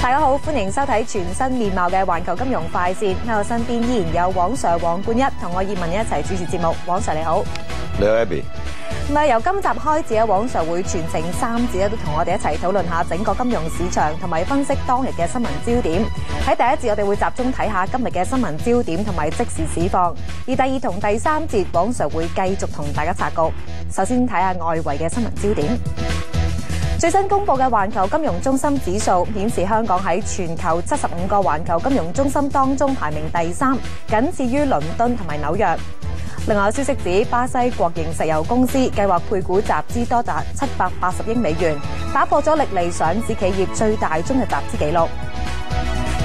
大家好，歡迎收睇全新面貌嘅環球金融快線。喺我身邊依然有黃 Sir 黃冠一同我葉文一齊主持節目。黃 Sir 你好。你好 Abby。咁啊，由今集開始咧，黃 Sir 會全程3節咧都同我哋一齊討論下整個金融市場，同埋分析當日嘅新聞焦點。喺第一節我哋會集中睇下今日嘅新聞焦點同埋即時市況，而第二同第3節黃 Sir 會繼續同大家拆局。首先睇下外圍嘅新聞焦點。最新公布嘅環球金融中心指數顯示，香港喺全球75個環球金融中心當中排名第3，僅次於倫敦同埋紐約。另外有消息指，巴西國營石油公司計劃配股集資多達780億美元，打破咗歷嚟上市企業最大宗嘅集資紀錄。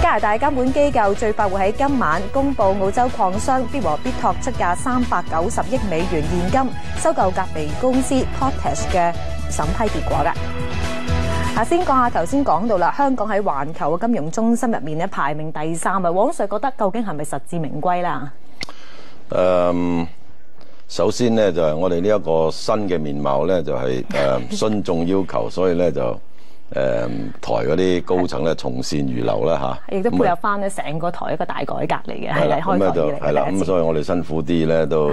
加拿大監管機構最快會喺今晚公布澳洲礦商必和必拓出價390億美元現金收購甲微公司 Potash 嘅審批結果㗎。先講下頭先講到啦，香港喺環球嘅金融中心入面咧排名第3啊。黃 Sir 覺得究竟係咪實至名歸啦？首先呢，就係我哋呢一個新嘅面貌咧，就係順眾要求，所以咧就台嗰啲高層咧從善如流啦嚇，亦都配合翻咧成個台一個大改革嚟嘅，係啦，咁咧就係啦，咁所以我哋辛苦啲咧都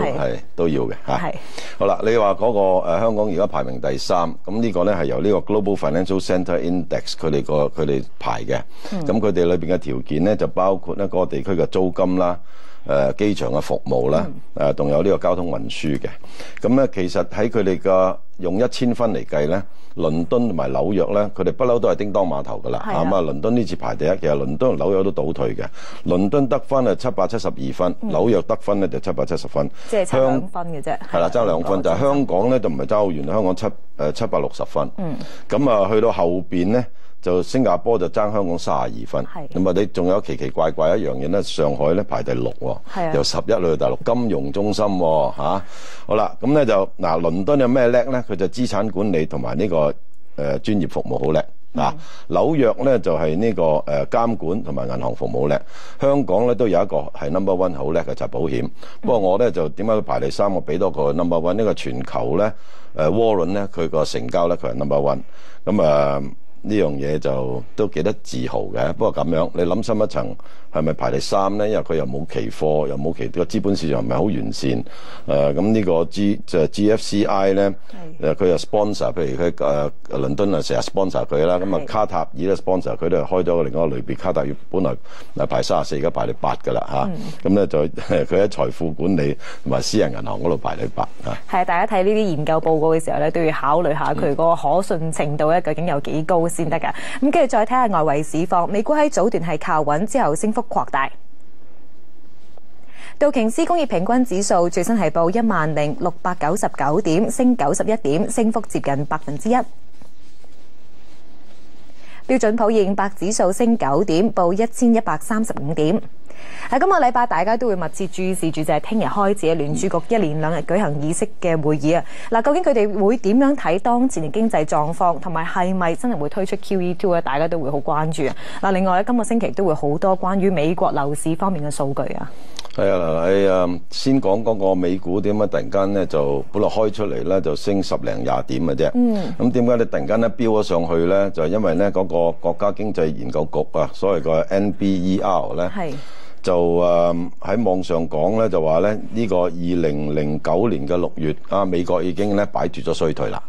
要嘅嚇。係好啦，你話嗰個香港而家排名第3，咁呢個咧係由呢個 Global Financial Centre Index 佢哋排嘅，咁佢哋裏邊嘅條件咧就包括咧嗰個地區嘅租金啦。機場嘅服務啦，仲有呢個交通運輸嘅。咁咧，其實喺佢哋嘅用1000分嚟計咧，倫敦同埋紐約咧，佢哋不嬲都係叮當碼頭噶啦。咁啊，倫敦呢次排第1，其實倫敦同紐約都倒退嘅。倫敦得分係772分，紐約得分咧就770分，即係差2分嘅啫。係啦，爭2分。就係香港咧就唔係爭好遠，香港760分。咁啊，去到後邊咧。就新加坡就爭香港32分，咁啊你仲有奇奇怪怪一樣嘢咧，上海咧排第6喎，由11去到第6，金融中心喎嚇。好啦，咁咧就嗱，倫敦有咩叻咧？佢就資產管理同埋呢個專業服務好叻啊。紐約咧就係呢個監管同埋銀行服務叻。香港咧都有一個係 number one 好叻嘅就係保險。不過我咧就點解佢排第3？我俾多個 number one 呢個全球咧Warren 咧佢個成交咧佢係 number one。咁呢樣嘢就都幾得自豪嘅，不過咁樣你諗深一層，係咪排第3咧？因為佢又冇期貨，又冇個資本市場唔係好完善。咁呢個GFCI 咧，佢又 sponsor， 譬如佢倫敦啊成日 sponsor 佢啦。咁啊卡塔爾咧 sponsor 佢都係開咗另外一個類別。卡塔爾本來排34，而家排第8㗎啦嚇。咁咧就佢喺財富管理同埋私人銀行嗰度排第8啊。係大家睇呢啲研究報告嘅時候咧，都要考慮下佢嗰個可信程度咧，究竟有幾高先得㗎。咁跟住再睇下外圍市況，美股喺早段係靠穩之後升幅擴大。道瓊斯工業平均指數最新係報10699點，升91點，升幅接近1%。標準普爾500指數升9點，報1135點。喺今個禮拜，大家都會密切注視住就係聽日開始嘅聯儲局1連2日舉行議息嘅會議啊！嗱，究竟佢哋會點樣睇當前嘅經濟狀況，同埋係咪真係會推出 QE2 咧？大家都會好關注啊！嗱，另外咧，今個星期都會好多關於美國樓市方面嘅數據啊。係啊，你先講嗰個美股點解突然間咧就本來開出嚟咧就升10零20點嘅啫。咁點解你突然間咧飆咗上去咧？就係因為咧嗰個國家經濟研究局啊，所謂個 NBER 咧。就喺網上講咧，就話咧呢個2009年嘅6月美國已經咧擺脫咗衰退啦。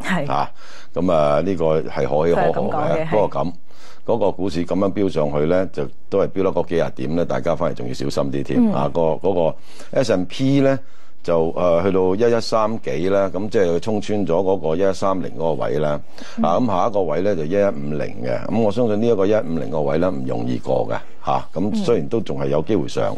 咁呢個係可喜可賀嘅。不過咁嗰個股市咁樣飆上去咧，就都係飆得嗰幾廿點咧，大家翻嚟仲要小心啲添。嗰個 S&P 咧就去到1130幾啦，咁即係佢衝穿咗嗰個1130嗰個位啦。咁下一個位咧就1150嘅。咁我相信呢一個1150個位咧唔容易過嘅。咁雖然都仲係有機會上，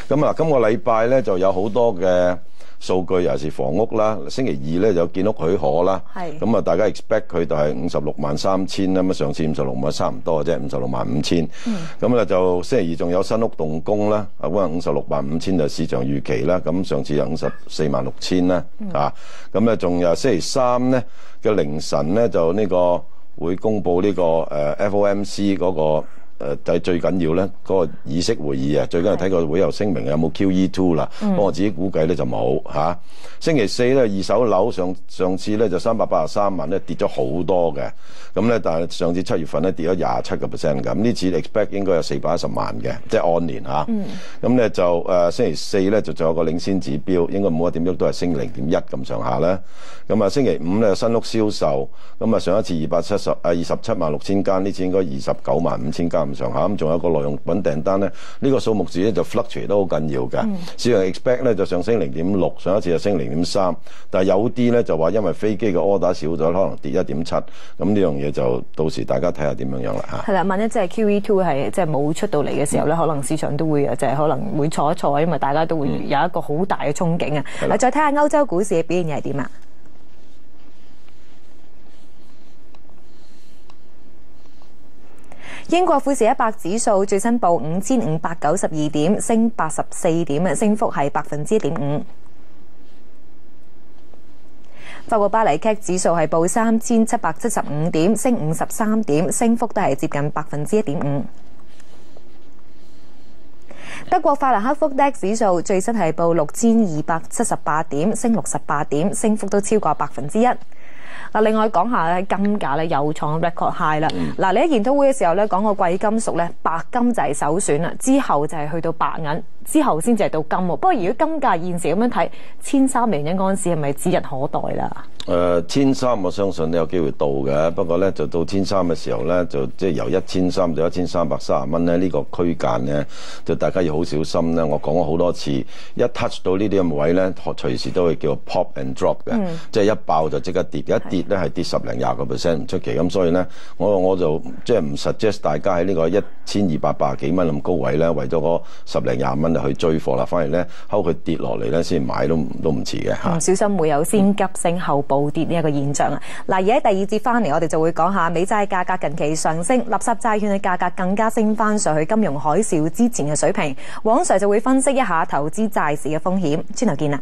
咁啊今個禮拜咧就有好多嘅數據，尤其是房屋啦。星期2咧就建屋許可啦，咁啊大家 expect 佢就係563000啦，咁上次56萬差唔多嘅啫，565000。咁啊就星期2仲有新屋動工啦，咁啊565000就市場預期啦，咁上次有546000啦，咁咧仲有星期3咧嘅凌晨咧就呢個會公布呢個FOMC 嗰個就係最緊要咧嗰個議息會議啊，最緊要睇個會後聲明有冇 QE2 啦。不過我自己估計咧就冇嚇。星期四咧二手樓上次咧就383萬咧跌咗好多嘅，咁咧但係上次7月份咧跌咗27%嘅，咁呢次 expect 應該有410萬嘅，即係按年嚇。咁咧就星期四咧就仲有個領先指標，應該冇乜點喐，都係升0.1咁上下啦。咁啊星期五咧新屋銷售，咁啊上一次27萬6千間，呢次應該29萬5千間咁上下。咁仲有個耐用品訂單咧，呢個數目字咧就 fluctuate 都好緊要嘅。市場 expect 咧就上升0.6，上一次就升0.3，但係有啲咧就話因為飛機嘅 order 少咗，可能跌1.7。咁呢樣嘢就到時大家睇下點樣樣啦嚇。係啦，萬一即係 QE2 係即係冇出到嚟嘅時候咧，可能市場都會即係可能會坐一坐，因為大家都會有一個好大嘅憧憬啊。再睇下歐洲股市嘅表現又係點啊？英國富時100指數最新報5592點，升84點，升幅係1.5%。法國巴黎 CAC 指數係報3775點，升53點，升幅都係接近1.5%。德國法蘭克福 DAX 指數最新係報6278點，升68點，升幅都超過1%。另外講下咧金價咧又創 record high 啦。你喺研討會嘅時候咧講過貴金屬咧白金就係首選啦，之後就係去到白銀，之後先至係到金喎。不過如果金價現時咁樣睇，1300美元一盎司係咪指日可待啦？1300我相信都有機會到嘅，不過咧就到1300嘅時候咧，就即係由1300到1330蚊咧呢個區間咧，就大家要好小心咧。我講過好多次，一 touch 到呢啲咁嘅位咧，隨時都會叫 pop and drop 嘅，即係一爆就即刻跌，一跌咧係跌10零20%唔出奇。咁所以咧，我就即係唔 suggest 大家喺呢個1280幾蚊咁高位咧，為咗嗰10零20蚊去追貨啦，反而咧睺佢跌落嚟咧先買都唔遲嘅嚇。唔小心會有先急升後暴跌呢一個現象啊！而喺第二節翻嚟，我哋就會講下美債價格近期上升，垃圾債券嘅價格更加升翻上去金融海嘯之前嘅水平。黃 Sir 就會分析一下投資債市嘅風險。轉頭見啦！